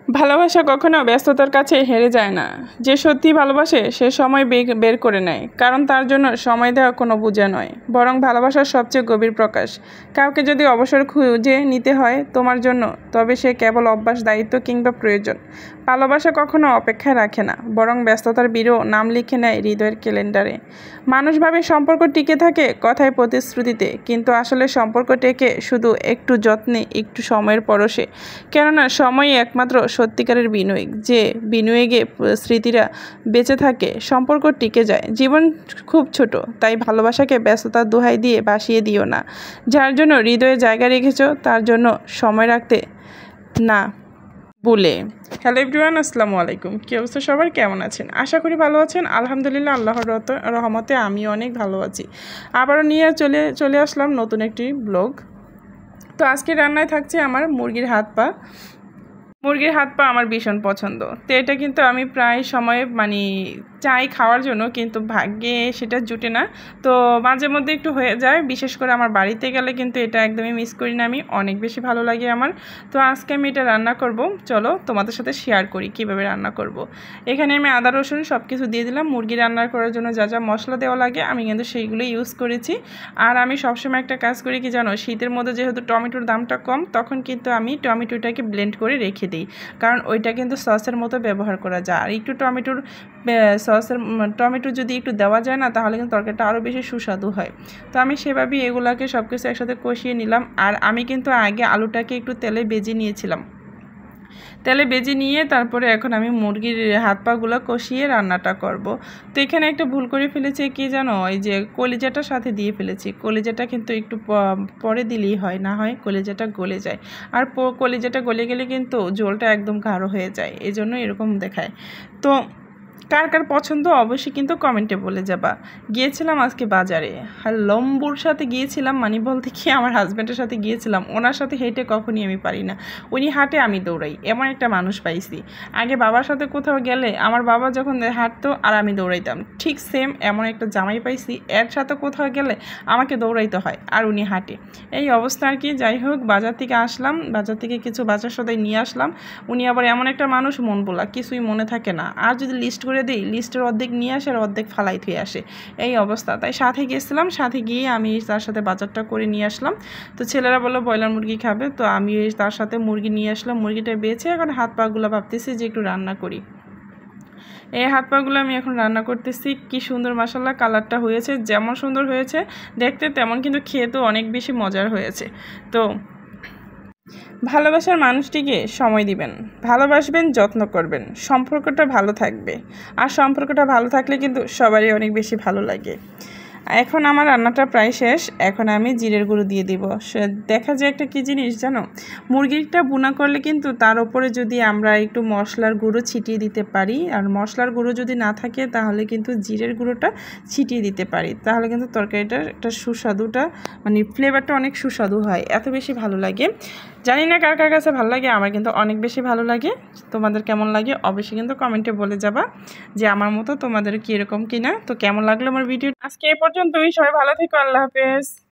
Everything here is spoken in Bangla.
ভালোবাসা কখনো ব্যস্ততার কাছে হেরে যায় না। যে সত্যি ভালোবাসে সে সময় বের করে নেয়, কারণ তার জন্য সময় দেওয়া কোনো বোঝা নয়, বরং ভালোবাসার সবচেয়ে গভীর প্রকাশ। কাউকে যদি অবসর খুঁজে নিতে হয় তোমার জন্য, তবে সে কেবল অভ্যাস, দায়িত্ব কিংবা প্রয়োজন। ভালোবাসা কখনো অপেক্ষায় রাখে না, বরং ব্যস্ততার বিরও নাম লিখে নেয় হৃদয়ের ক্যালেন্ডারে। মানুষ ভাবে সম্পর্ক টিকে থাকে কথায়, প্রতিশ্রুতিতে, কিন্তু আসলে সম্পর্ক টেকে শুধু একটু যত্নে, একটু সময়ের পরশে। কেননা সময়ই একমাত্র সত্যিকারের বিনিয়োগ, যে বিনিয়োগে স্মৃতিরা বেঁচে থাকে, সম্পর্ক টিকে যায়। জীবন খুব ছোট, তাই ভালোবাসাকে ব্যস্ততার দোহাই দিয়ে বাসিয়ে দিও না। যার জন্য হৃদয়ে জায়গা রেখেছ তার জন্য সময় রাখতে না বলে। হ্যালো এভরিওয়ান, আসসালামু আলাইকুম। কী অবস্থা সবার, কেমন আছেন? আশা করি ভালো আছেন। আলহামদুলিল্লাহ, আল্লাহর রহমতে আমি অনেক ভালো আছি। আবারও নিয়ে চলে আসলাম নতুন একটি ব্লগ। তো আজকে রান্নায় থাকছে আমার মুরগির হাত পা। মুরগির হাত পা আমার ভীষণ পছন্দ। তো এটা কিন্তু আমি প্রায় সময় চাই খাওয়ার জন্য, কিন্তু ভাগ্যে সেটা জুটে না। তো মাঝে মধ্যে একটু হয়ে যায়, বিশেষ করে আমার বাড়িতে গেলে কিন্তু এটা একদমই মিস করি না, আমি অনেক বেশি ভালো লাগে আমার। তো আজকে আমি এটা রান্না করব, চলো তোমাদের সাথে শেয়ার করি কিভাবে রান্না করব। এখানে আমি আদা রসুন সব কিছু দিয়ে দিলাম। মুরগি রান্না করার জন্য যা যা মশলা দেওয়া লাগে আমি কিন্তু সেইগুলো ইউজ করেছি। আর আমি সবসময় একটা কাজ করি কি জানো, শীতের মধ্যে যেহেতু টমেটোর দামটা কম, তখন কিন্তু আমি টমেটোটাকে ব্লেন্ড করে রেখে দিই, কারণ ওইটা কিন্তু সসের মতো ব্যবহার করা যায়। আর একটু টমেটো যদি একটু দেওয়া যায় না, তাহলে কিন্তু তরকারিটা আরও বেশি সুস্বাদু হয়। তো আমি সেভাবেই এগুলাকে সব কিছু একসাথে কষিয়ে নিলাম। আর আমি কিন্তু আগে আলুটাকে একটু তেলে ভেজে নিয়েছিলাম। তেলে ভেজে নিয়ে তারপরে এখন আমি মুরগির হাত পাগুলো কষিয়ে রান্নাটা করব। তো এখানে একটা ভুল করে ফেলেছি কি জানো, এই যে কলিজাটার সাথে দিয়ে ফেলেছি। কলিজাটা কিন্তু একটু পরে দিলেই হয়, না হয় কলিজাটা গলে যায়। আর কলিজাটা গলে গেলে কিন্তু ঝোলটা একদম গাঢ় হয়ে যায়, এই জন্য এরকম দেখায়। তো কার কার পছন্দ অবশ্যই কিন্তু কমেন্টে বলে যাবা। গিয়েছিলাম আজকে বাজারে, আর লম্বুর সাথে গিয়েছিলাম, বলতে কি আমার হাজব্যান্ডের সাথে গিয়েছিলাম। ওনার সাথে হেঁটে কখনই আমি পারি না, উনি হাঁটে আমি দৌড়াই, এমন একটা মানুষ পাইছি। আগে বাবার সাথে কোথাও গেলে আমার বাবা যখন হাঁটতো আর আমি দৌড়াইতাম, ঠিক সেম এমন একটা জামাই পাইছি, এর সাথে কোথাও গেলে আমাকে দৌড়াইতে হয় আর উনি হাঁটে। এই অবস্থা আর কি। যাই হোক, বাজার থেকে আসলাম, বাজার থেকে কিছু বাজার সদাই নিয়ে আসলাম। উনি আবার এমন একটা মানুষ, মন বলা কিছুই মনে থাকে না, আর যদি লিস্ট করে দিই লিস্টের অর্ধেক নিয়ে আসে আর অর্ধেক ফালাই থুয়ে আসে, এই অবস্থা। তাই সাথে গেছিলাম, সাথে গিয়ে আমি তার সাথে বাজারটা করে নিয়ে আসলাম। তো ছেলেরা বললো ব্রয়লার মুরগি খাবে, তো আমি তার সাথে মুরগি নিয়ে আসলাম। মুরগিটা বেছে এখন হাত পাগুলো ভাবতেছি যে একটু রান্না করি। এই হাত পাগুলো আমি এখন রান্না করতেছি। কি সুন্দর মাশাআল্লাহ কালারটা হয়েছে, যেমন সুন্দর হয়েছে দেখতে তেমন কিন্তু খেতেও অনেক বেশি মজার হয়েছে। তো ভালোবাসার মানুষটিকে সময় দিবেন, ভালোবাসবেন, যত্ন করবেন, সম্পর্কটা ভালো থাকবে। আর সম্পর্কটা ভালো থাকলে কিন্তু সবারই অনেক বেশি ভালো লাগে। এখন আমার রান্নাটা প্রায় শেষ, এখন আমি জিরের গুঁড়ো দিয়ে দিব। দেখা যায় একটা কী জিনিস জানো, মুরগিটা ভুনা করলে কিন্তু তার উপরে যদি আমরা একটু মশলার গুঁড়ো ছিটিয়ে দিতে পারি, আর মশলার গুঁড়ো যদি না থাকে তাহলে কিন্তু জিরের গুঁড়োটা ছিটিয়ে দিতে পারি, তাহলে কিন্তু তরকারিটার একটা সুস্বাদুটা ফ্লেভারটা অনেক সুস্বাদু হয়, এত বেশি ভালো লাগে। জানি না কার কার কাছে ভালো লাগে, আমার কিন্তু অনেক বেশি ভালো লাগে। তোমাদের কেমন লাগে অবশ্যই কিন্তু কমেন্টে বলে যাবা যে আমার মতো তোমাদের কীরকম কিনা। তো কেমন লাগলো আমার ভিডিও আজকে এ পর্যন্তই। সবাই ভালো থেকো, আল্লাহ হাফেজ।